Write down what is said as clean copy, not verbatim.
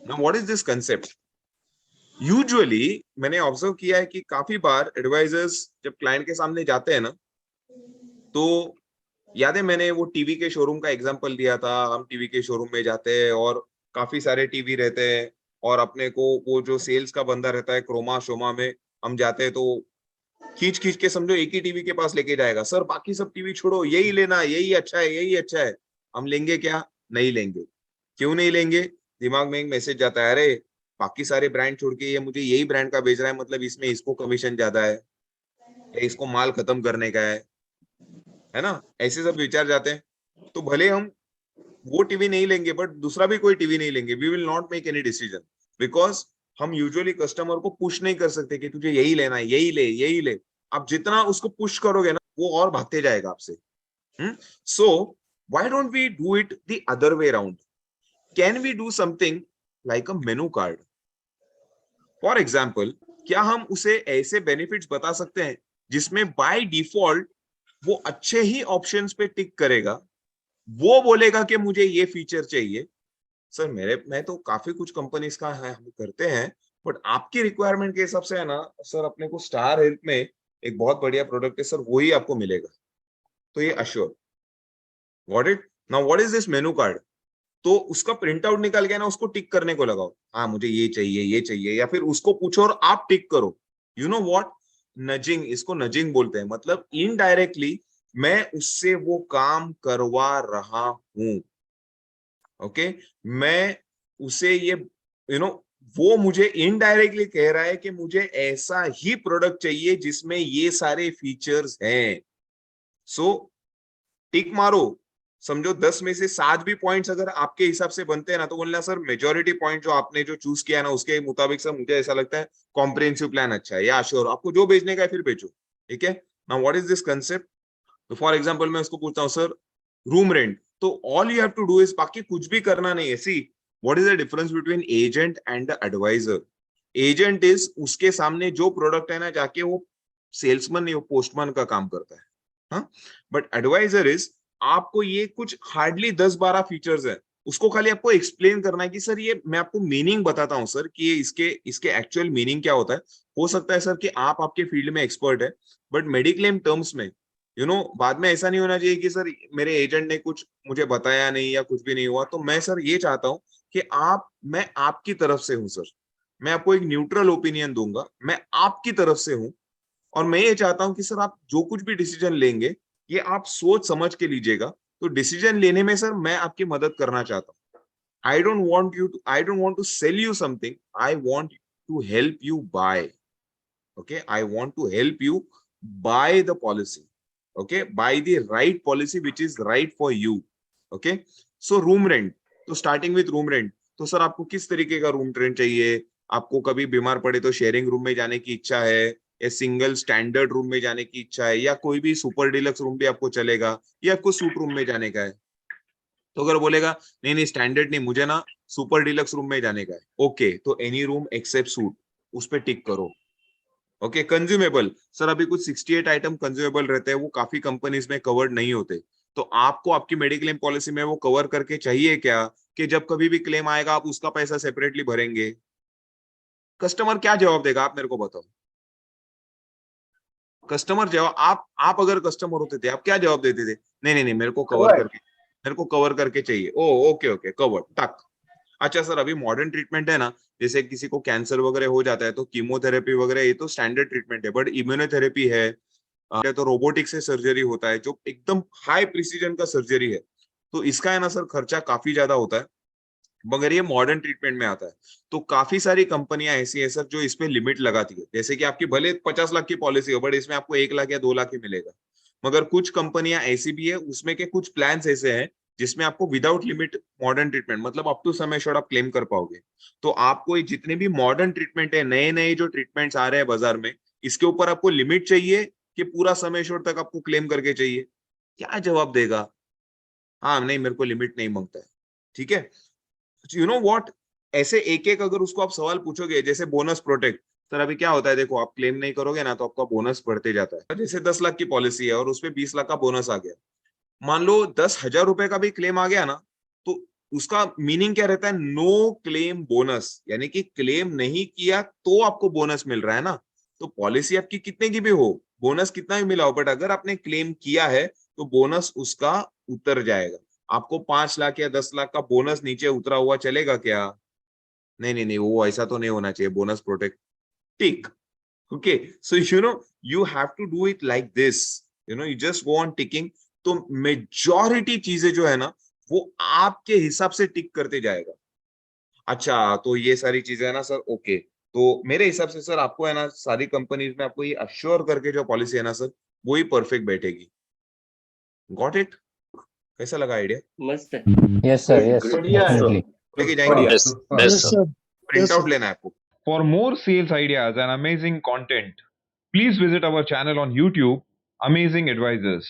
Now what is this concept? Usually मैंने observe किया है कि काफी बार एडवाइजर्स जब क्लाइंट के सामने जाते हैं ना, तो याद है मैंने वो टीवी के शोरूम का एग्जांपल दिया था। हम टीवी के शोरूम में जाते हैं और काफी सारे टीवी रहते हैं, और अपने को वो जो सेल्स का बंदा रहता है क्रोमा शोमा में, हम जाते हैं तो खींच खींच के समझो एक ही टीवी के पास लेके जाएगा, सर बाकी सब टीवी छोड़ो, यही लेना, यही अच्छा है, यही अच्छा है। हम लेंगे क्या? नहीं लेंगे। क्यों नहीं लेंगे? दिमाग में एक मैसेज जाता है, अरे बाकी सारे ब्रांड छोड़ के ये मुझे यही ब्रांड का बेच रहा है, मतलब इसमें इसको कमीशन ज्यादा है या इसको माल खत्म करने का है ना? ऐसे सब विचार जाते हैं। तो भले हम वो टीवी नहीं लेंगे बट दूसरा भी कोई टीवी नहीं लेंगे, we will not make any decision, because हम यूजुअली कस्टमर को पुश नहीं कर सकते कि तुझे यही लेना है, यही ले, यही ले। आप जितना उसको पुश करोगे ना, वो और भागते जाएगा आपसे। So why don't we do it the other way around? Can we do something like a menu card? For example, क्या हम उसे ऐसे बेनिफिट्स बता सकते हैं जिसमें बाय डिफॉल्ट वो अच्छे ही ऑप्शंस पे टिक करेगा, वो बोलेगा कि मुझे ये फीचर चाहिए। सर मैं तो काफी कुछ कंपनीज का है हम करते हैं, बट आपकी रिक्वायरमेंट के हिसाब से है ना सर, अपने को स्टार हेल्थ में एक बहुत बढ़िया प्रोडक्ट है सर, वही आपको मिलेगा, तो ये assure. What it now, what is this menu card? तो उसका प्रिंट आउट निकाल के ना उसको टिक करने को लगाओ, हाँ मुझे ये चाहिए, ये चाहिए, या फिर उसको पूछो और आप टिक करो। You know what? नजिंग, इसको नजिंग बोलते हैं। मतलब इनडायरेक्टली मैं उससे वो काम करवा रहा हूं। ओके, मैं उसे ये वो मुझे इनडायरेक्टली कह रहा है कि मुझे ऐसा ही प्रोडक्ट चाहिए जिसमें ये सारे फीचर्स हैं। सो टिक मारो। समझो 10 में से 7 भी पॉइंट्स अगर आपके हिसाब से बनते हैं ना, तो बोलना सर मेजोरिटी पॉइंट जो आपने जो चूज किया ना उसके मुताबिक सर मुझे ऐसा लगता है कॉम्प्रिहेंसिव प्लान अच्छा है, या श्योर आपको जो बेचने का है फिर बेचो। ठीक है ना? What is this concept? तो फॉर एग्जाम्पल मैं उसको पूछता हूँ, सर रूम रेंट, तो all you have to do is, बाकी कुछ भी करना नहीं है। See what is the difference between agent and the advisor? Agent is उसके सामने जो प्रोडक्ट है ना, जाके वो सेल्समैन नहीं, वो पोस्टमैन का काम करता है। हाँ, बट एडवाइजर इज आपको ये कुछ हार्डली 10-12 फीचर्स है, उसको खाली आपको एक्सप्लेन करना है कि सर ये मैं आपको मीनिंग बताता हूँ सर कि ये इसके इसके एक्चुअल मीनिंग क्या होता है। हो सकता है सर कि आप आपके फील्ड में एक्सपर्ट है, बट मेडिक्लेम टर्म्स में बाद में ऐसा नहीं होना चाहिए कि सर मेरे एजेंट ने कुछ मुझे बताया नहीं या कुछ भी नहीं हुआ। तो मैं सर ये चाहता हूं कि मैं आपकी तरफ से हूं सर, मैं आपको एक न्यूट्रल ओपिनियन दूंगा, मैं आपकी तरफ से हूं, और मैं ये चाहता हूं कि सर आप जो कुछ भी डिसीजन लेंगे ये आप सोच समझ के लीजिएगा। तो डिसीजन लेने में सर मैं आपकी मदद करना चाहता हूँ। I don't want to sell you something, I want to help you buy. Okay, I want to help you buy the policy. Okay, buy the right policy which is right for you. Okay, so room rent, तो starting with room rent. तो sir आपको किस तरीके का room rent चाहिए? आपको कभी बीमार पड़े तो शेयरिंग रूम में जाने की इच्छा है, या सिंगल स्टैंडर्ड रूम में जाने की इच्छा है, या कोई भी सुपर डिलक्स रूम भी आपको चलेगा, या आपको सूट रूम में जाने का है? तो अगर बोलेगा नहीं नहीं स्टैंडर्ड नहीं, मुझे ना सुपर डिलक्स रूम में जाने का है, ओके, तो एनी रूम एक्सेप्ट सूट, उस पर टिक करो। ओके, कंज्यूमेबल, सर अभी कुछ 68 आइटम कंज्यूमेबल रहते हैं, वो काफी कंपनीज में कवर्ड नहीं होते, तो आपको आपकी मेडिक्लेम पॉलिसी में वो कवर करके चाहिए क्या, कि जब कभी भी क्लेम आएगा आप उसका पैसा सेपरेटली भरेंगे? कस्टमर क्या जवाब देगा, आप मेरे को बताओ। कस्टमर जवाब, आप अगर कस्टमर होते थे आप क्या जवाब देते थे? नहीं नहीं नहीं, मेरे को कवर करके चाहिए। ओ ओके ओके, कवर टक। अच्छा सर, अभी मॉडर्न ट्रीटमेंट है ना, जैसे किसी को कैंसर वगैरह हो जाता है तो कीमोथेरेपी वगैरह ये तो स्टैंडर्ड ट्रीटमेंट है, बट इम्यूनोथेरेपी है, तो रोबोटिक से सर्जरी होता है जो एकदम हाई प्रिसीजन का सर्जरी है, तो इसका है ना सर खर्चा काफी ज्यादा होता है, मगर ये मॉडर्न ट्रीटमेंट में आता है। तो काफी सारी कंपनियां ऐसी है सर जो इसमें लिमिट लगाती है, जैसे कि आपकी भले 50 लाख की पॉलिसी हो बट इसमें आपको 1 लाख या 2 लाख ही मिलेगा। मगर कुछ कंपनियां ऐसी भी है, उसमें के कुछ प्लान्स ऐसे हैं जिसमें आपको विदाउट लिमिट मॉडर्न ट्रीटमेंट, मतलब अप टू सम एश्योर्ड आप क्लेम कर पाओगे। तो आपको ये जितने भी मॉडर्न ट्रीटमेंट है, नए नए जो ट्रीटमेंट्स आ रहे हैं बाजार में, इसके ऊपर आपको लिमिट चाहिए कि पूरा सम एश्योर्ड तक आपको क्लेम करके चाहिए? क्या जवाब देगा? हाँ नहीं, मेरे को लिमिट नहीं मांगता है। ठीक है, यू नो व्हाट, ऐसे एक एक अगर उसको आप सवाल पूछोगे, जैसे बोनस प्रोटेक्ट, सर अभी क्या होता है देखो, आप क्लेम नहीं करोगे ना तो आपका बोनस बढ़ते जाता है। जैसे 10 लाख की पॉलिसी है और उसमें 20 लाख का बोनस आ गया, मान लो 10,000 रुपए का भी क्लेम आ गया ना, तो उसका मीनिंग क्या रहता है, नो क्लेम बोनस, यानी कि क्लेम नहीं किया तो आपको बोनस मिल रहा है ना। तो पॉलिसी आपकी कितने की भी हो, बोनस कितना भी मिला हो, बट अगर आपने क्लेम किया है तो बोनस उसका उतर जाएगा। आपको 5 लाख या 10 लाख का बोनस नीचे उतरा हुआ चलेगा क्या? नहीं नहीं नहीं, वो ऐसा तो नहीं होना चाहिए, बोनस प्रोटेक्ट। ठीक। Okay, so you have to do it like this, you just go on ticking. तो मेजॉरिटी चीजें जो है ना, वो आपके हिसाब से टिक करते जाएगा। अच्छा, तो ये सारी चीजें है ना सर, ओके। तो मेरे हिसाब से सर आपको है ना, सारी कंपनीज में आपको ये अश्योर करके जो पॉलिसी है ना सर, वो ही परफेक्ट बैठेगी। Got it? कैसा लगा आइडिया? मस्त है। Yes, sir. Yes, बढ़िया है definitely. लेके जाएंगे? बढ़िया Yes, best, Yes, sir. sir. Print Yes, out sir. लेना है आपको? For more sales ideas and amazing content, please visit our channel on YouTube, Amazing Advisors.